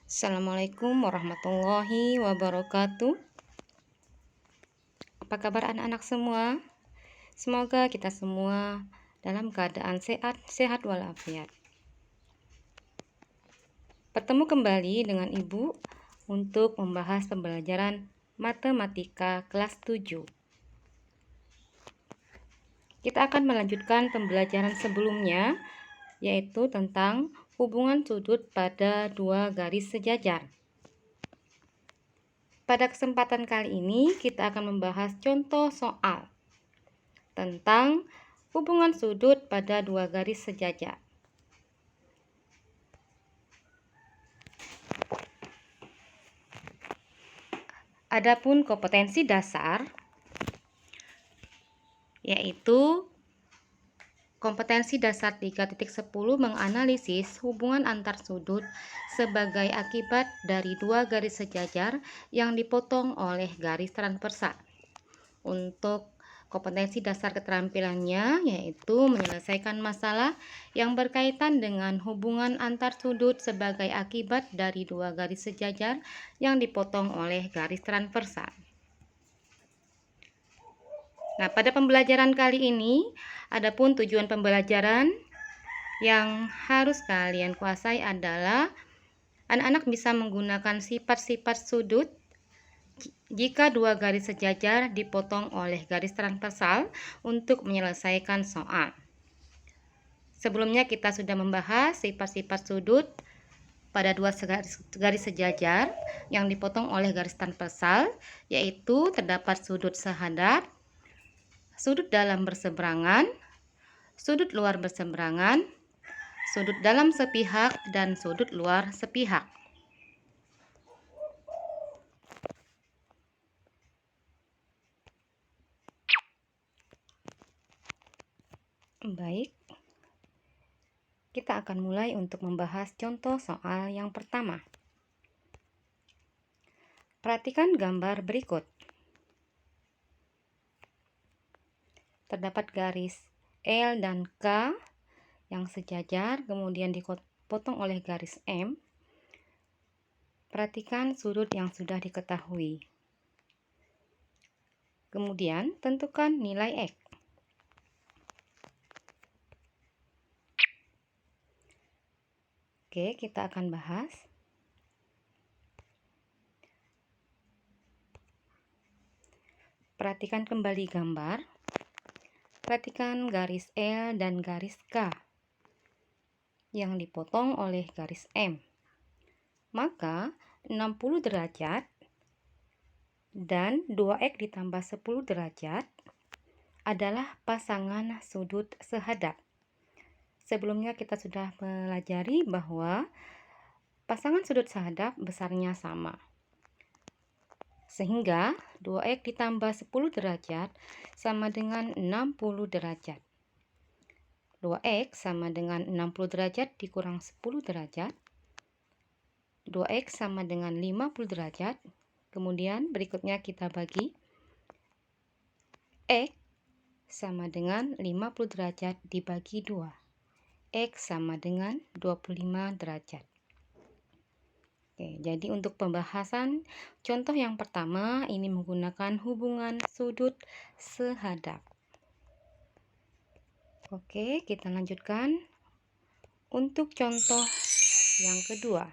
Assalamualaikum warahmatullahi wabarakatuh. Apa kabar anak-anak semua? Semoga kita semua dalam keadaan sehat walafiat. Bertemu kembali dengan Ibu untuk membahas pembelajaran matematika kelas 7. Kita akan melanjutkan pembelajaran sebelumnya, yaitu tentang hubungan sudut pada dua garis sejajar. Pada kesempatan kali ini kita akan membahas contoh soal tentang hubungan sudut pada dua garis sejajar. Adapun kompetensi dasar yaitu kompetensi dasar 3.10 menganalisis hubungan antar sudut sebagai akibat dari dua garis sejajar yang dipotong oleh garis transversal. Untuk kompetensi dasar keterampilannya yaitu menyelesaikan masalah yang berkaitan dengan hubungan antar sudut sebagai akibat dari dua garis sejajar yang dipotong oleh garis transversal. Nah, pada pembelajaran kali ini, adapun tujuan pembelajaran yang harus kalian kuasai adalah anak-anak bisa menggunakan sifat-sifat sudut jika dua garis sejajar dipotong oleh garis transversal untuk menyelesaikan soal. Sebelumnya kita sudah membahas sifat-sifat sudut pada dua garis sejajar yang dipotong oleh garis transversal, yaitu terdapat sudut sehadap, sudut dalam berseberangan, sudut luar berseberangan, sudut dalam sepihak, dan sudut luar sepihak. Baik, kita akan mulai untuk membahas contoh soal yang pertama. Perhatikan gambar berikut. Terdapat garis L dan K yang sejajar, kemudian dipotong oleh garis M. Perhatikan sudut yang sudah diketahui. Kemudian tentukan nilai X. Oke, kita akan bahas. Perhatikan kembali gambar. Perhatikan garis L dan garis K yang dipotong oleh garis M. Maka 60 derajat dan 2X ditambah 10 derajat adalah pasangan sudut sehadap. Sebelumnya kita sudah pelajari bahwa pasangan sudut sehadap besarnya sama. Sehingga 2X ditambah 10 derajat sama dengan 60 derajat. 2X sama dengan 60 derajat dikurang 10 derajat. 2X sama dengan 50 derajat. Kemudian berikutnya kita bagi. X sama dengan 50 derajat dibagi 2. X sama dengan 25 derajat. Oke, jadi untuk pembahasan contoh yang pertama ini menggunakan hubungan sudut sehadap. Oke, kita lanjutkan untuk contoh yang kedua.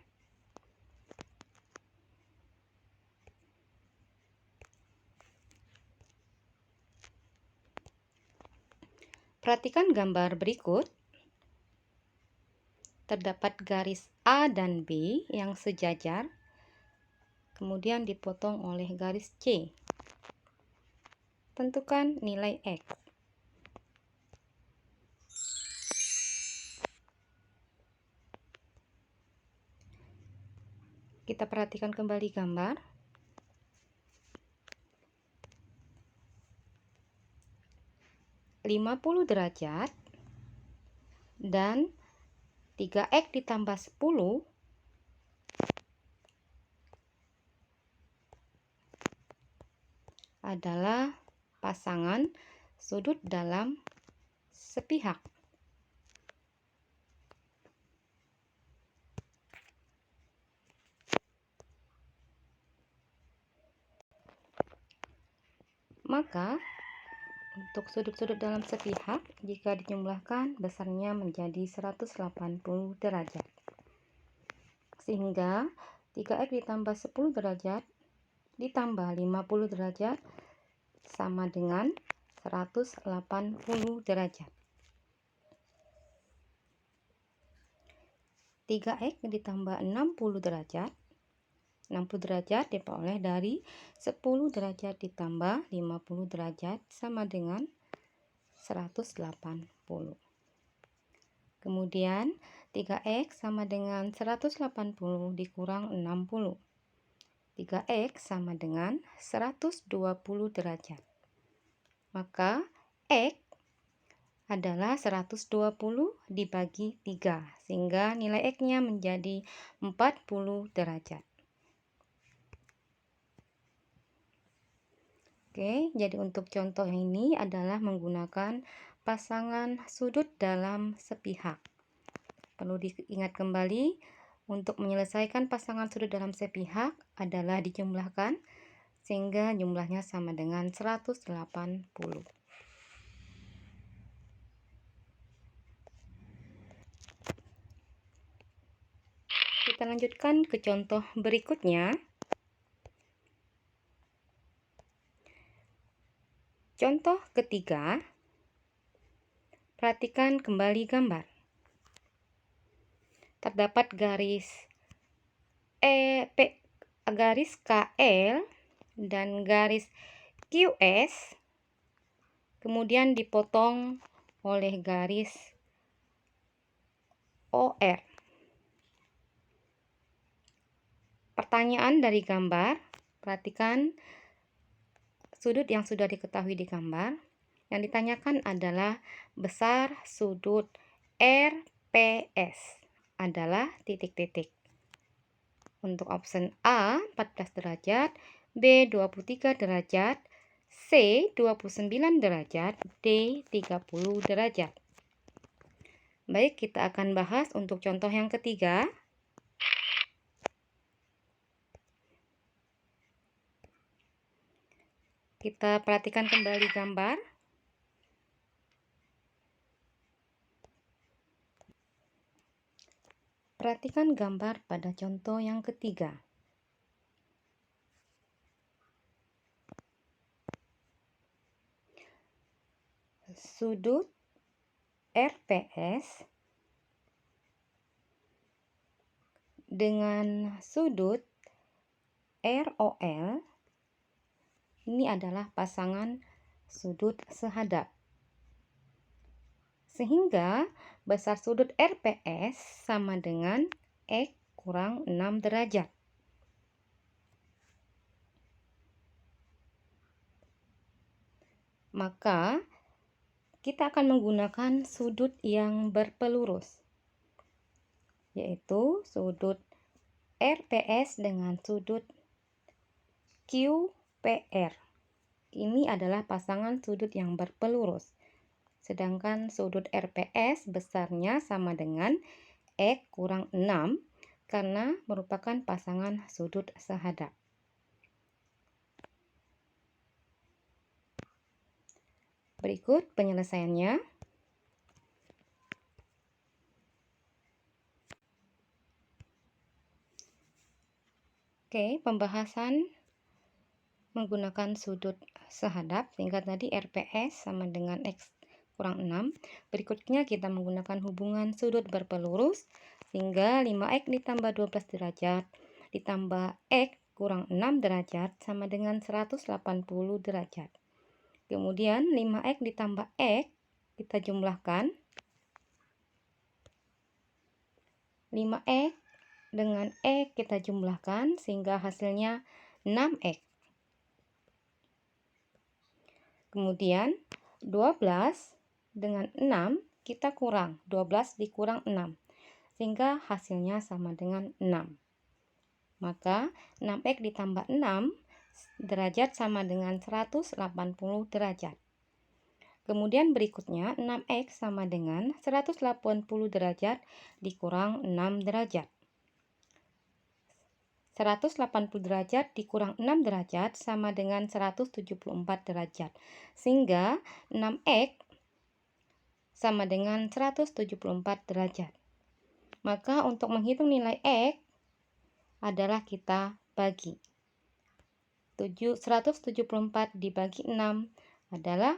Perhatikan gambar berikut. Terdapat garis A dan B yang sejajar, kemudian dipotong oleh garis C. Tentukan nilai X. Kita perhatikan kembali gambar. (50 derajat) dan 3X ditambah 10 adalah pasangan sudut dalam sepihak. Maka untuk sudut-sudut dalam sepihak jika dijumlahkan besarnya menjadi 180 derajat. Sehingga 3x ditambah 10 derajat ditambah 50 derajat sama dengan 180 derajat. 3x ditambah 60 derajat. 60 derajat diperoleh dari 10 derajat ditambah 50 derajat sama dengan 180. Kemudian 3x sama dengan 180 dikurang 60. 3x sama dengan 120 derajat. Maka x adalah 120 dibagi 3, sehingga nilai x-nya menjadi 40 derajat. Oke, jadi untuk contoh ini adalah menggunakan pasangan sudut dalam sepihak. Perlu diingat kembali, untuk menyelesaikan pasangan sudut dalam sepihak adalah dijumlahkan sehingga jumlahnya sama dengan 180. Kita lanjutkan ke contoh berikutnya. Contoh ketiga, perhatikan kembali gambar. Terdapat garis garis KL dan garis QS, kemudian dipotong oleh garis OR. Pertanyaan dari gambar, perhatikan sudut yang sudah diketahui di gambar. Yang ditanyakan adalah besar sudut RPS adalah titik-titik. Untuk option A 14 derajat, B 23 derajat, C 29 derajat, D 30 derajat. Baik, kita akan bahas untuk contoh yang ketiga. Kita perhatikan kembali gambar. Perhatikan gambar pada contoh yang ketiga. Sudut RPS dengan sudut ROL ini adalah pasangan sudut sehadap. Sehingga besar sudut RPS sama dengan X kurang 6 derajat. Maka kita akan menggunakan sudut yang berpelurus, yaitu sudut RPS dengan sudut QPR. Ini adalah pasangan sudut yang berpelurus. Sedangkan sudut RPS besarnya sama dengan X kurang 6 karena merupakan pasangan sudut sehadap. Berikut penyelesaiannya. Oke, pembahasan menggunakan sudut sehadap, sehingga tadi RPS sama dengan X kurang 6. Berikutnya kita menggunakan hubungan sudut berpelurus, sehingga 5X ditambah 12 derajat ditambah X kurang 6 derajat sama dengan 180 derajat. Kemudian 5X ditambah X kita jumlahkan. 5X dengan X kita jumlahkan sehingga hasilnya 6X. Kemudian 12 dengan 6 kita kurang, 12 dikurang 6 sehingga hasilnya sama dengan 6. Maka 6X ditambah 6 derajat sama dengan 180 derajat. Kemudian berikutnya 6X sama dengan 180 derajat dikurang 6 derajat. 180 derajat dikurang 6 derajat sama dengan 174 derajat. Sehingga 6x sama dengan 174 derajat. Maka untuk menghitung nilai x adalah kita bagi. 174 dibagi 6 adalah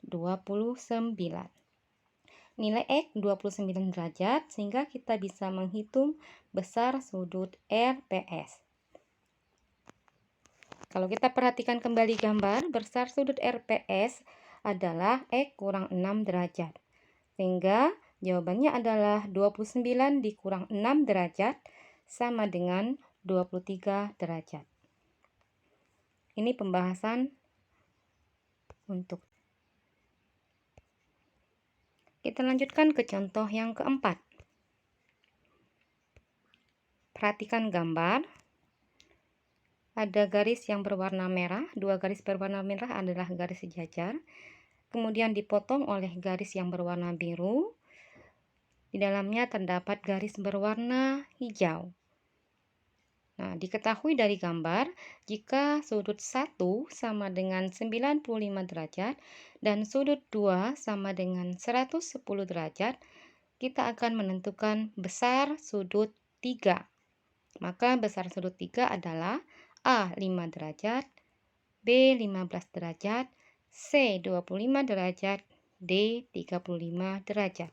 29. Nilai x 29 derajat, sehingga kita bisa menghitung besar sudut RPS. Kalau kita perhatikan kembali gambar, besar sudut RPS adalah x kurang 6 derajat. Sehingga jawabannya adalah 29 dikurang 6 derajat sama dengan 23 derajat. Ini pembahasan untuk. Kita lanjutkan ke contoh yang keempat. Perhatikan gambar. Ada garis yang berwarna merah, dua garis berwarna merah adalah garis sejajar. Kemudian dipotong oleh garis yang berwarna biru. Di dalamnya terdapat garis berwarna hijau. Nah, diketahui dari gambar, jika sudut 1 sama dengan 95 derajat dan sudut 2 sama dengan 110 derajat, kita akan menentukan besar sudut 3. Maka besar sudut 3 adalah A 5 derajat, B 15 derajat, C 25 derajat, D 35 derajat.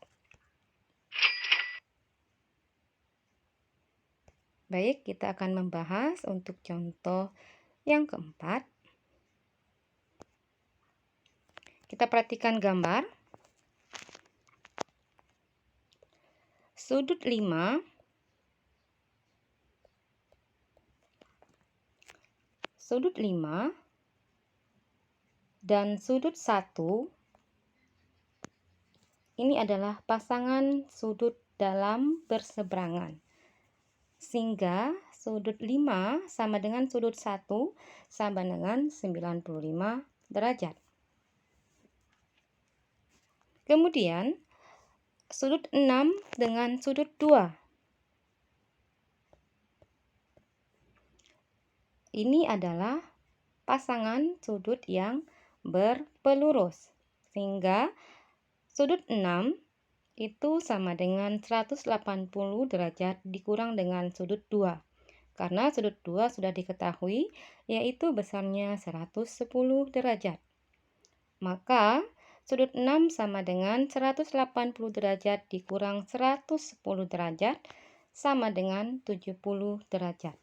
Baik, kita akan membahas untuk contoh yang keempat. Kita perhatikan gambar. Sudut 5 dan sudut 1 ini adalah pasangan sudut dalam berseberangan. Sehingga sudut 5 sama dengan sudut 1 sama dengan 95 derajat. Kemudian sudut 6 dengan sudut 2. Ini adalah pasangan sudut yang berpelurus. Sehingga sudut 6 itu sama dengan 180 derajat dikurang dengan sudut 2. Karena sudut 2 sudah diketahui, yaitu besarnya 110 derajat. Maka sudut 6 sama dengan 180 derajat dikurang 110 derajat sama dengan 70 derajat.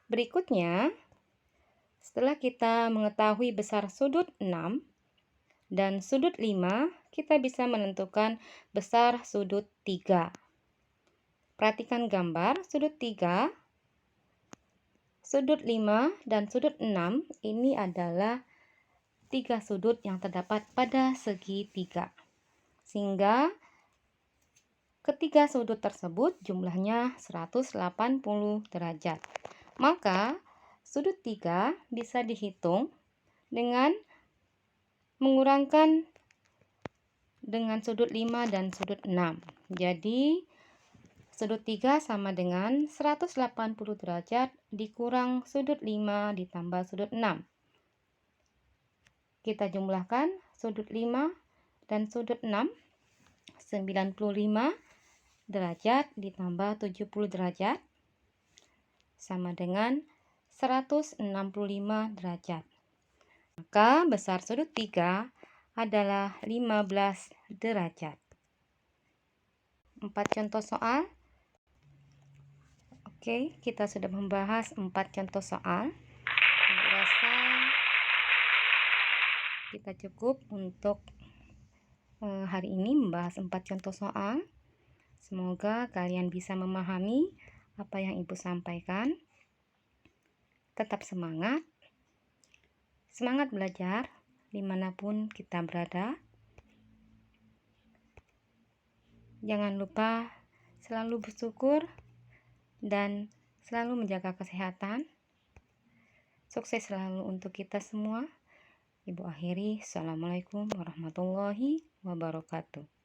Berikutnya, setelah kita mengetahui besar sudut 6 dan sudut 5, kita bisa menentukan besar sudut 3. Perhatikan gambar sudut 3, sudut 5, dan sudut 6. Ini adalah 3 sudut yang terdapat pada segi 3. Sehingga ketiga sudut tersebut jumlahnya 180 derajat. Maka sudut 3 bisa dihitung dengan mengurangkan dengan sudut 5 dan sudut 6. Jadi sudut 3 sama dengan 180 derajat dikurang sudut 5 ditambah sudut 6. Kita jumlahkan sudut 5 dan sudut 6. 95 derajat ditambah 70 derajat sama dengan 165 derajat. Maka besar sudut 3 adalah 15 derajat. 4 contoh soal. Oke, kita sudah membahas 4 contoh soal. Saya rasa kita cukup untuk hari ini membahas 4 contoh soal. Semoga kalian bisa memahami apa yang Ibu sampaikan. Tetap semangat. Semangat belajar dimanapun kita berada. Jangan lupa selalu bersyukur dan selalu menjaga kesehatan. Sukses selalu untuk kita semua. Ibu akhiri, Assalamualaikum warahmatullahi wabarakatuh.